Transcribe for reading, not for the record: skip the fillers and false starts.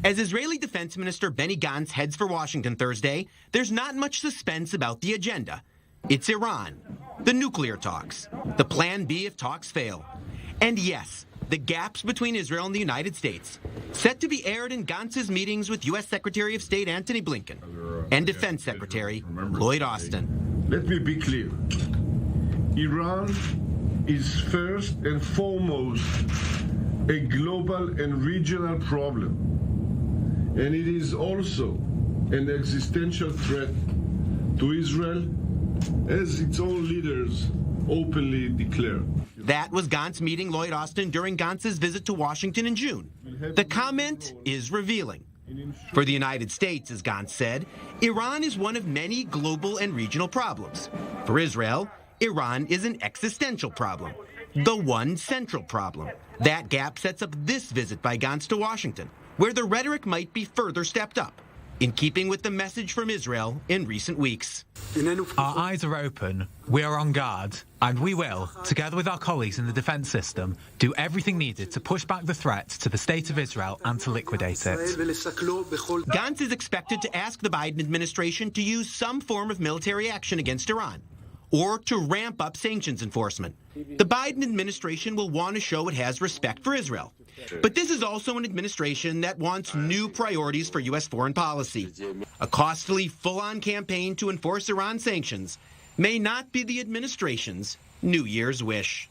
As Israeli Defense Minister Benny Gantz heads for Washington Thursday, there's not much suspense about the agenda. It's Iran, the nuclear talks, the plan B if talks fail. And yes, the gaps between Israel and the United States, set to be aired in Gantz's meetings with U.S. Secretary of State Antony Blinken and Defense Secretary Lloyd Austin. Let me be clear. Iran is first and foremost a global and regional problem. And it is also an existential threat to Israel, as its own leaders openly declare. That was Gantz meeting Lloyd Austin during Gantz's visit to Washington in June. The comment is revealing. For the United States, as Gantz said, Iran is one of many global and regional problems. For Israel, Iran is an existential problem, the one central problem. That gap sets up this visit by Gantz to Washington, where the rhetoric might be further stepped up, in keeping with the message from Israel in recent weeks. Our eyes are open, we are on guard, and we will, together with our colleagues in the defence system, do everything needed to push back the threat to the state of Israel and to liquidate it. Gantz is expected to ask the Biden administration to use some form of military action against Iran, or to ramp up sanctions enforcement. The Biden administration will want to show it has respect for Israel. But this is also an administration that wants new priorities for U.S. foreign policy. A costly, full-on campaign to enforce Iran sanctions may not be the administration's New Year's wish.